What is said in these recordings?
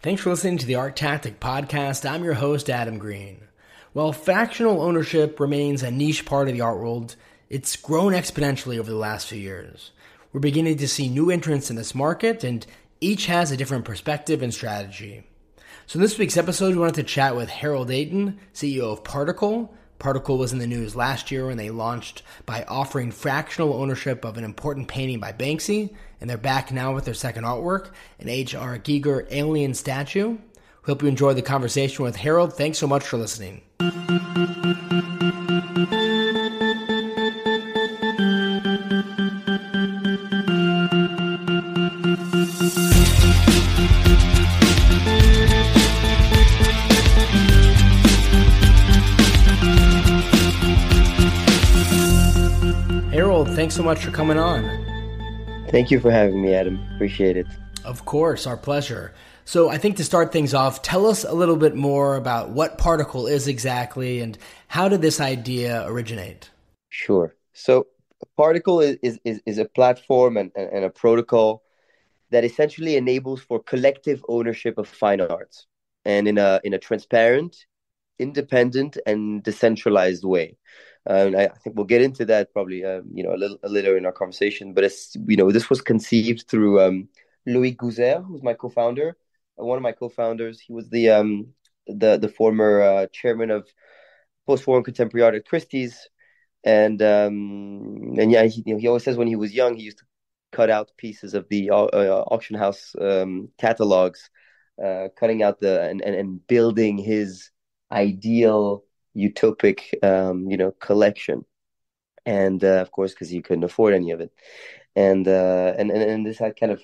Thanks for listening to the ArtTactic Podcast. I'm your host, Adam Green. While fractional ownership remains a niche part of the art world, it's grown exponentially over the last few years. We're beginning to see new entrants in this market, and each has a different perspective and strategy. So in this week's episode, we wanted to chat with Harold Eytan, CEO of Particle. Particle was in the news last year when they launched by offering fractional ownership of an important painting by Banksy, and they're back now with their second artwork, an H.R. Giger alien statue. We hope you enjoyed the conversation with Harold. Thanks so much for listening. Harold, thanks so much for coming on. Thank you for having me, Adam. Appreciate it. Of course, our pleasure. So I think to start things off, tell us a little bit more about what Particle is exactly and how did this idea originate? Sure. So Particle is a platform and a protocol that essentially enables for collective ownership of fine arts and in a transparent, independent, and decentralized way. And I think we'll get into that probably, a little later in our conversation. But this was conceived through Louis Gouzer, who's my co-founder, one of my co-founders. He was the former chairman of post-war and contemporary art at Christie's, and yeah, he always says when he was young he used to cut out pieces of the auction house catalogs, cutting out and building his ideal utopic collection, and of course because he couldn't afford any of it, and this had kind of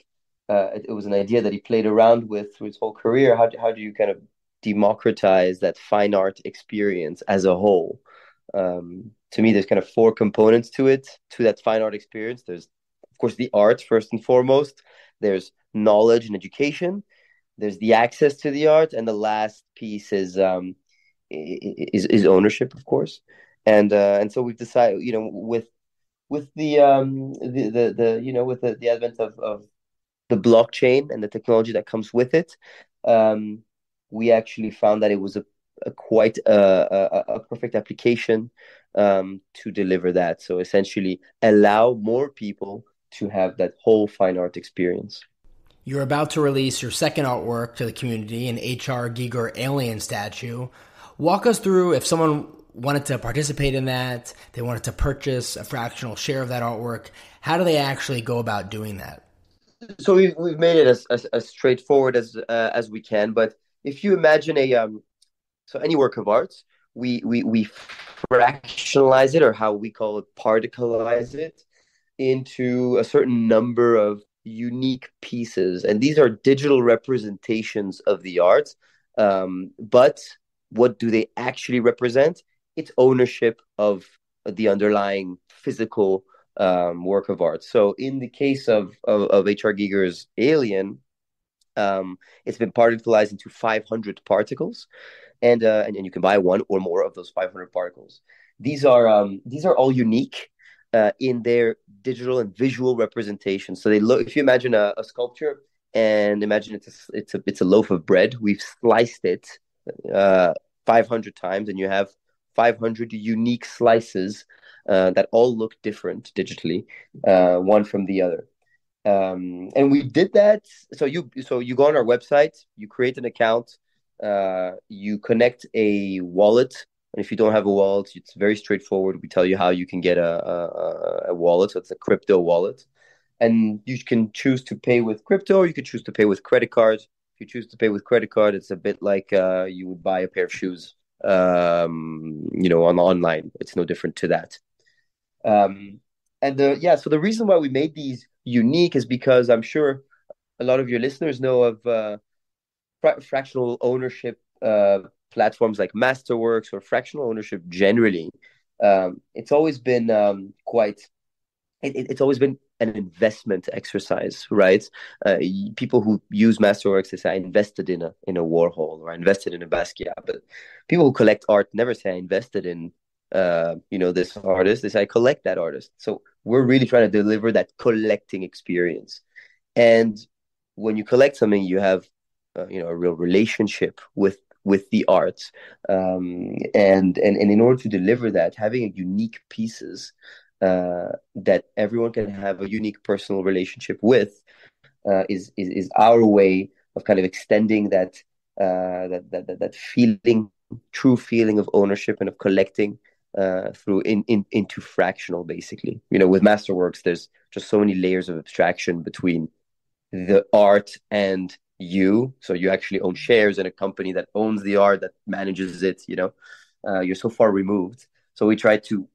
it was an idea that he played around with through his whole career. How do you kind of democratize that fine art experience as a whole? To me, there's kind of four components to that fine art experience. There's of course the art first and foremost. There's knowledge and education. There's the access to the art, and the last piece is ownership, of course, and so we've decided, with the advent of the blockchain and the technology that comes with it, we actually found that it was quite a perfect application to deliver that. So essentially, allow more people to have that whole fine art experience. You're about to release your second artwork to the community, an H.R. Giger alien statue. Walk us through, if someone wanted to participate in that, they wanted to purchase a fractional share of that artwork, how do they actually go about doing that? So we've made it as straightforward as we can. But if you imagine any work of art, we fractionalize it, or how we call it, particleize it, into a certain number of unique pieces, and these are digital representations of the art. But what do they actually represent? It's ownership of the underlying physical work of art. So in the case of H.R. Giger's Alien, it's been particleized into 500 particles, and you can buy one or more of those 500 particles. These are all unique in their digital and visual representation. So they look. If you imagine a sculpture, and imagine it's a loaf of bread, we've sliced it 500 times, and you have 500 unique slices that all look different digitally, one from the other. And we did that. So you go on our website, you create an account, you connect a wallet, and if you don't have a wallet, it's very straightforward. We tell you how you can get a wallet. So it's a crypto wallet, and you can choose to pay with crypto, or you could choose to pay with credit cards. If you choose to pay with credit card, it's a bit like you would buy a pair of shoes, online. It's no different to that. So the reason why we made these unique is because I'm sure a lot of your listeners know of fractional ownership platforms like Masterworks or fractional ownership generally. It's always been it's always been an investment exercise, right? People who use Masterworks, they say I invested in a Warhol, or I invested in a Basquiat. But people who collect art never say I invested in this artist. They say I collect that artist. So we're really trying to deliver that collecting experience. And when you collect something, you have a real relationship with the arts, and in order to deliver that, having a unique pieces that everyone can have a unique personal relationship with is our way of kind of extending that feeling, true feeling of ownership and of collecting through into fractional, basically. With Masterworks, there's just so many layers of abstraction between the art and you. So you actually own shares in a company that owns the art, that manages it. You're so far removed. So we try to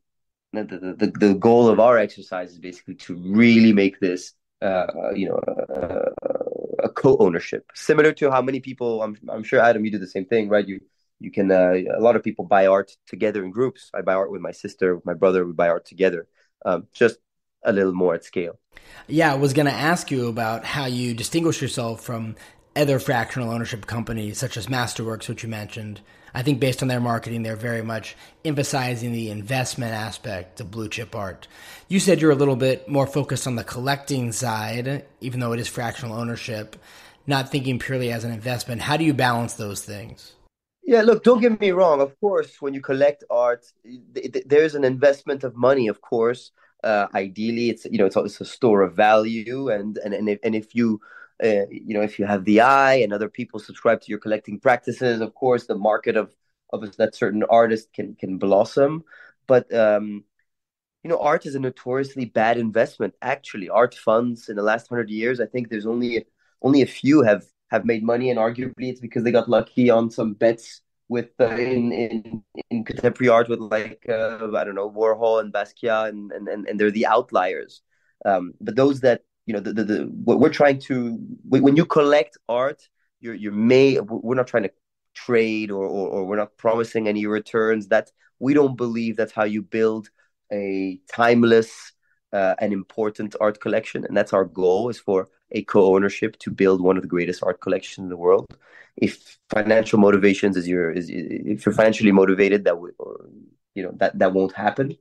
the goal of our exercise is basically to really make this a co-ownership, similar to how many people, I'm sure, Adam, you do the same thing, right? You can a lot of people buy art together in groups. I buy art with my sister, with my brother. We buy art together, just a little more at scale. Yeah, I was going to ask you about how you distinguish yourself from other fractional ownership companies such as Masterworks, which you mentioned. I think based on their marketing, they're very much emphasizing the investment aspect of blue chip art. You said you're a little bit more focused on the collecting side, even though it is fractional ownership, not thinking purely as an investment. How do you balance those things? Yeah, look, don't get me wrong. Of course, when you collect art, there's an investment of money, of course. Ideally, it's a store of value, and if you if you have the eye and other people subscribe to your collecting practices, of course, the market of that certain artist can blossom. But art is a notoriously bad investment. Actually, art funds in the last 100 years, I think there's only a few have made money, and arguably it's because they got lucky on some bets with in contemporary art with like I don't know, Warhol and Basquiat, and they're the outliers. But those that the what we're trying to when you collect art, we're not trying to trade, or we're not promising any returns. That we don't believe that's how you build a timeless and important art collection, and that's our goal, is for a co-ownership to build one of the greatest art collections in the world. If financial motivations if you're financially motivated, that won't happen.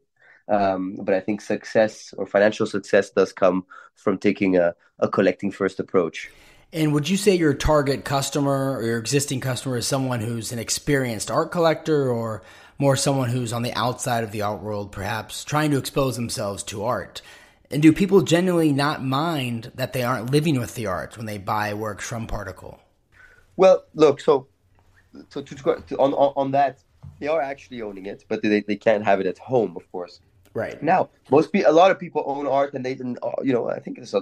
But I think success, or financial success, does come from taking a collecting first approach. And would you say your target customer or your existing customer is someone who's an experienced art collector, or more someone who's on the outside of the art world, perhaps trying to expose themselves to art? And do people genuinely not mind that they aren't living with the art when they buy works from Particle? Well, look, on that, they are actually owning it, but they can't have it at home, of course. Right. Now, a lot of people own art, and I think it's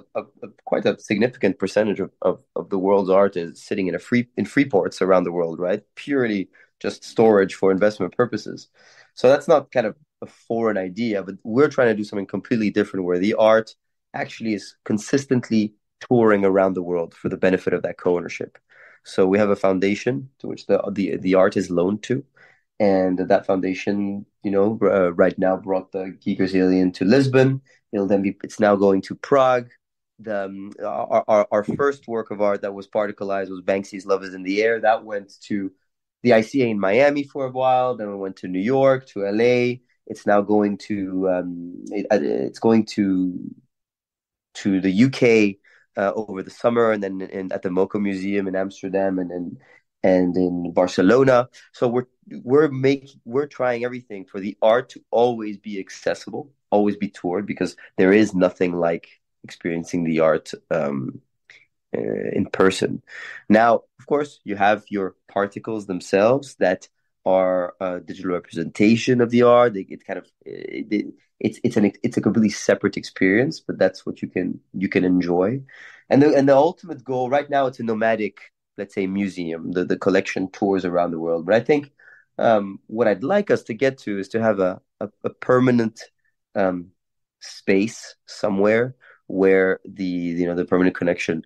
quite a significant percentage of the world's art is sitting in free ports around the world, right? Purely just storage for investment purposes. So that's not kind of a foreign idea, but we're trying to do something completely different, where the art actually is consistently touring around the world for the benefit of that co-ownership. So we have a foundation to which the art is loaned to, and that foundation, right now brought the Geekers Alien to Lisbon. It's now going to Prague. Our first work of art that was particleized was Banksy's Love Is in the Air. That went to the ICA in Miami for a while. Then we went to New York, to LA. It's now going it's going to the UK over the summer, and then at the MoCA Museum in Amsterdam, and in Barcelona. So we're trying everything for the art to always be accessible, always be toured, because there is nothing like experiencing the art in person. Now, of course, you have your particles themselves that are a digital representation of the art. It's a completely separate experience, but that's what you can enjoy. And the ultimate goal right now, it's a nomadic, let's say, museum. The collection tours around the world. But I think what I'd like us to get to is to have a permanent space somewhere where the permanent collection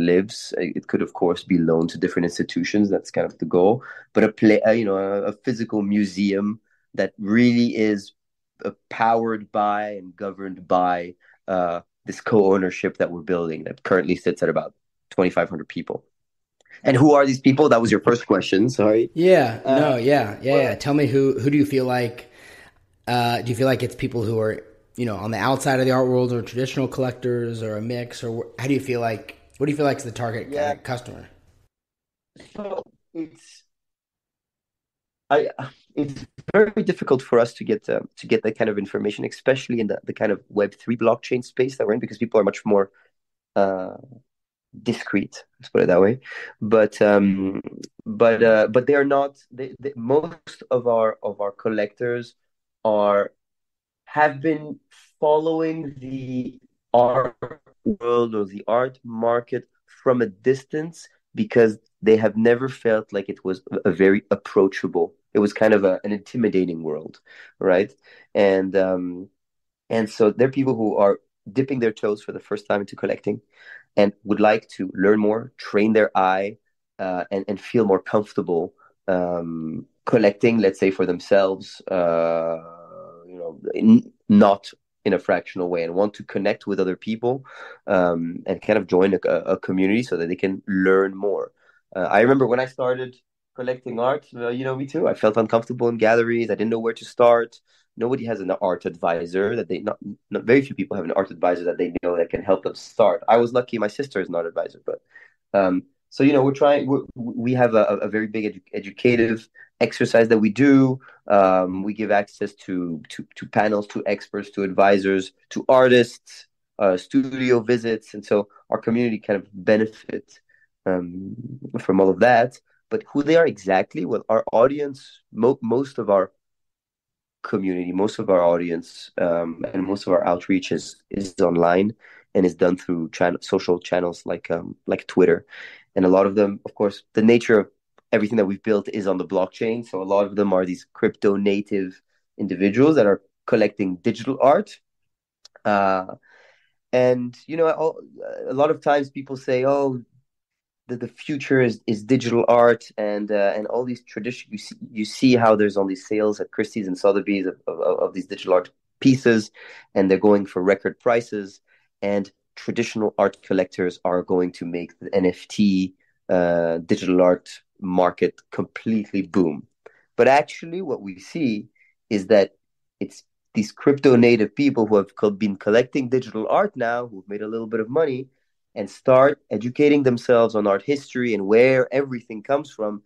lives. It could, of course, be loaned to different institutions. That's kind of the goal. But a physical museum that really is powered by and governed by this co-ownership that we're building, that currently sits at about 2,500 people. And who are these people? That was your first question. Sorry. Yeah. No. Yeah. Tell me, who do you feel like? Do you feel like it's people who are on the outside of the art world, or traditional collectors, or a mix, or how do you feel like? What do you feel like is the target customer? so I it's very difficult for us to get that kind of information, especially in the kind of Web3 blockchain space that we're in, because people are much more uh, discreet. Let's put it that way. But but they are not. Most of our collectors are have been following the art world or the art market from a distance because they have never felt like it was a very approachable. It was kind of an intimidating world, right? And and so there are people who are dipping their toes for the first time into collecting and would like to learn more, train their eye, and feel more comfortable collecting, let's say, for themselves, not in a fractional way, and want to connect with other people and kind of join a community so that they can learn more. I remember when I started collecting art, me too. I felt uncomfortable in galleries. I didn't know where to start. Nobody has an art advisor that they not very few people have an art advisor that they know that can help them start. I was lucky; my sister is an art advisor, but so we're trying. We have a very big educative exercise that we do. We give access to panels, to experts, to advisors, to artists, studio visits, and so our community kind of benefits from all of that. But who they are exactly? Well, our audience, most of our community, most of our audience, and most of our outreach is online and is done through social channels like Twitter, and a lot of them, of course, the nature of everything that we've built is on the blockchain. So a lot of them are these crypto native individuals that are collecting digital art. And a lot of times people say, "Oh, the future is digital art," and all these tradition you see how there's all these sales at Christie's and Sotheby's of these digital art pieces, and they're going for record prices, and traditional art collectors are going to make the NFT digital art market completely boom. But actually what we see is that it's these crypto native people who have been collecting digital art now, who've made a little bit of money and start educating themselves on art history and where everything comes from.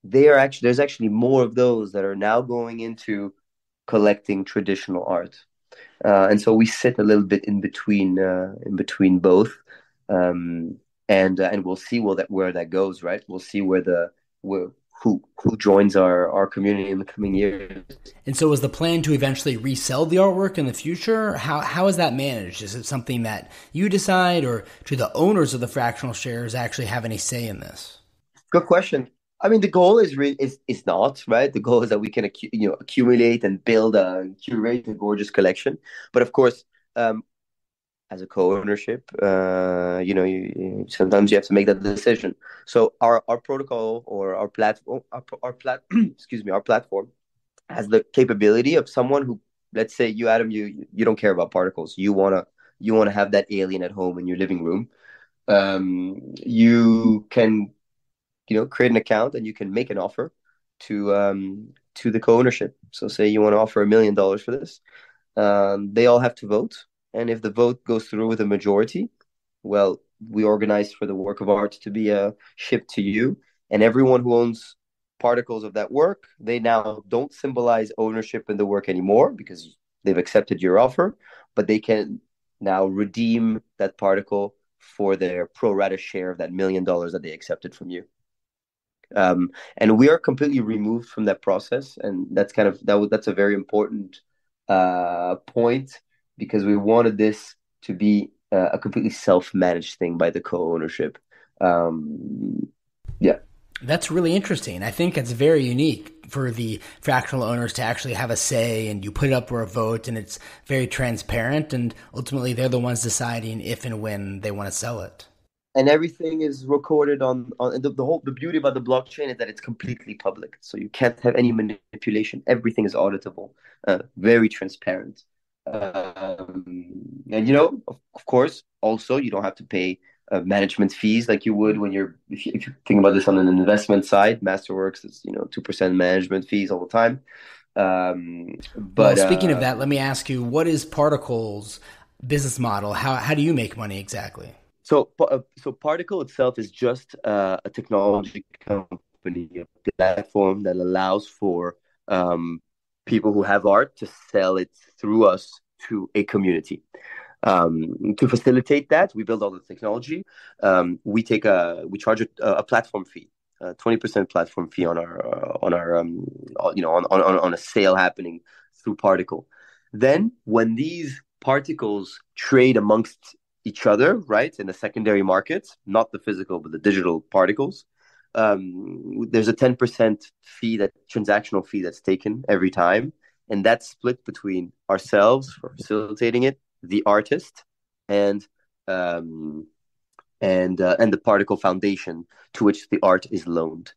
There's actually more of those that are now going into collecting traditional art, and so we sit a little bit in between both, um, and we'll see where that goes. Right, we'll see where who joins our community in the coming years. And so is the plan to eventually resell the artwork in the future? How is that managed? Is it something that you decide, or do the owners of the fractional shares actually have any say in this? Good question. I mean, the goal is not right. The goal is that we can accumulate and build curate a gorgeous collection. But of course, um, as a co-ownership, sometimes you have to make that decision. So our protocol or our platform, excuse me, our platform has the capability of someone who, let's say you, Adam, you don't care about particles. You wanna have that alien at home in your living room. You can create an account and you can make an offer to the co-ownership. So say you want to offer $1 million for this. They all have to vote, and if the vote goes through with a majority, well, we organize for the work of art to be shipped to you, and everyone who owns particles of that work, they now don't symbolize ownership in the work anymore because they've accepted your offer, but they can now redeem that particle for their pro rata share of that $1 million that they accepted from you. And we are completely removed from that process, and that's a very important point because we wanted this to be a completely self-managed thing by the co-ownership. Yeah. That's really interesting. I think it's very unique for the fractional owners to actually have a say, and you put it up for a vote, and it's very transparent, and ultimately they're the ones deciding if and when they want to sell it. And everything is recorded on and the beauty about the blockchain is that it's completely public, so you can't have any manipulation. Everything is auditable, very transparent. And of course, also you don't have to pay management fees like you would when if you think about this on an investment side. Masterworks is 2% management fees all the time. Well, But speaking of that, let me ask you, what is Particle's business model? How do you make money exactly? So Particle itself is just a technology company, a platform that allows for um, people who have art to sell it through us to a community. To facilitate that, we build all the technology. We charge a platform fee, 20% platform fee on a sale happening through Particle. Then, when these particles trade amongst each other, right, in the secondary markets, not the physical but the digital particles, there's a 10% transactional fee that's taken every time, and that's split between ourselves for facilitating it, the artist, and um, and the particle foundation to which the art is loaned.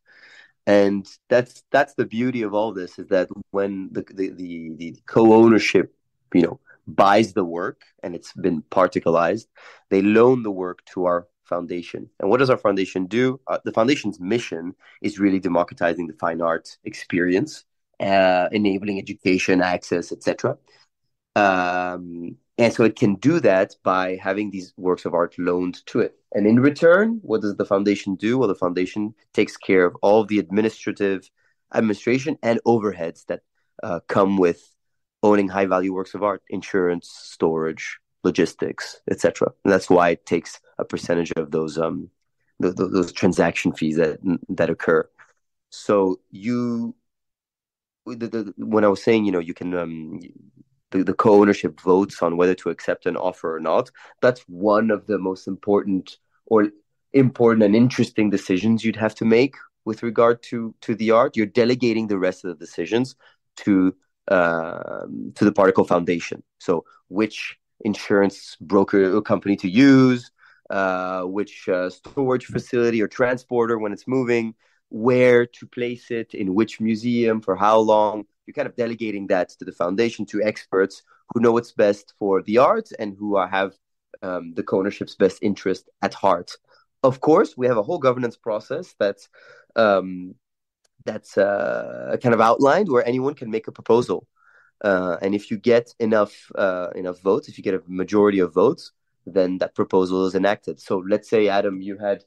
And that's the beauty of all this, is that when the co-ownership, buys the work and it's been particleized, they loan the work to our foundation. And what does our foundation do? The foundation's mission is really democratizing the fine art experience, enabling education, access, etc. And so it can do that by having these works of art loaned to it. And in return, what does the foundation do? Well, the foundation takes care of all of the administration and overheads that come with owning high value works of art: insurance, storage, logistics, etc. And that's why it takes a percentage of those transaction fees that occur. So when I was saying, you can the co-ownership votes on whether to accept an offer or not. That's one of the most important and interesting decisions you'd have to make with regard to the art. You're delegating the rest of the decisions to the Particle Foundation. So which insurance broker or company to use, which storage facility or transporter when it's moving, where to place it, in which museum, for how long. You're kind of delegating that to the foundation, to experts who know what's best for the art and who have the co-ownership's best interest at heart. Of course, we have a whole governance process that's kind of outlined, where anyone can make a proposal. And if you get enough votes, if you get a majority of votes, then that proposal is enacted. So let's say, Adam, you had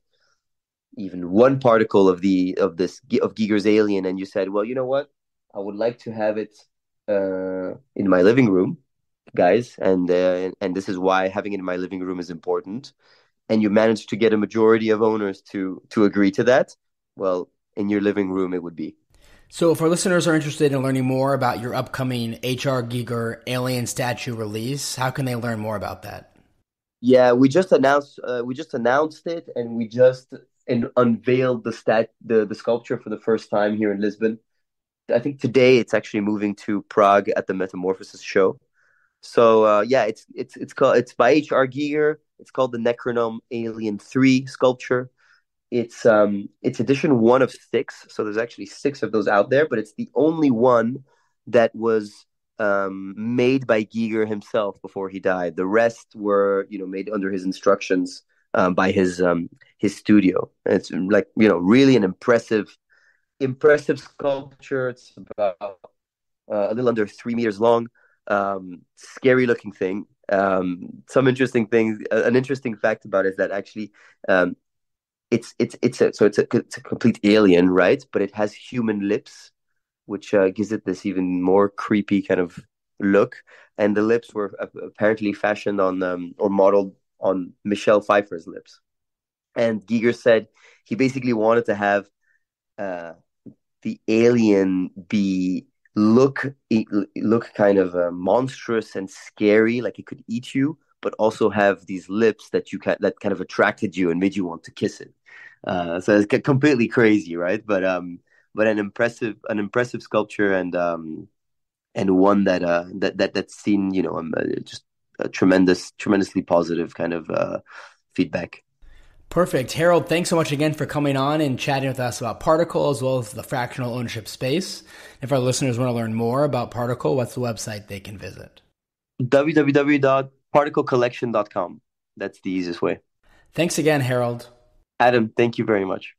even one particle of Giger's alien, and you said, well, you know what? I would like to have it in my living room, guys, and this is why having it in my living room is important. And you managed to get a majority of owners to agree to that. Well, in your living room, it would be. So if our listeners are interested in learning more about your upcoming H.R. Giger alien statue release, how can they learn more about that? Yeah, we just announced it, and we just unveiled the sculpture for the first time here in Lisbon. I think today it's actually moving to Prague at the Metamorphosis show. So yeah, it's by H.R. Giger. It's called the Necronome Alien 3 sculpture. It's edition 1 of 6, so there's actually 6 of those out there, but it's the only one that was made by Giger himself before he died. The rest were made under his instructions by his studio. And it's like really an impressive sculpture. It's about a little under 3 meters long. Scary looking thing. Some interesting things. An interesting fact about it is that actually, it's a complete alien, right? But it has human lips, which gives it this even more creepy kind of look. And the lips were apparently fashioned on or modeled on Michelle Pfeiffer's lips. And Giger said he basically wanted to have the alien look kind of monstrous and scary, like it could eat you, but also have these lips that that kind of attracted you and made you want to kiss it. So it's completely crazy, right? But an impressive sculpture, and one that's seen just a tremendously positive kind of feedback. Perfect. Harold, thanks so much again for coming on and chatting with us about Particle as well as the fractional ownership space. If our listeners want to learn more about Particle, what's the website they can visit? www.particlecollection.com. That's the easiest way. Thanks again, Harold. Adam, thank you very much.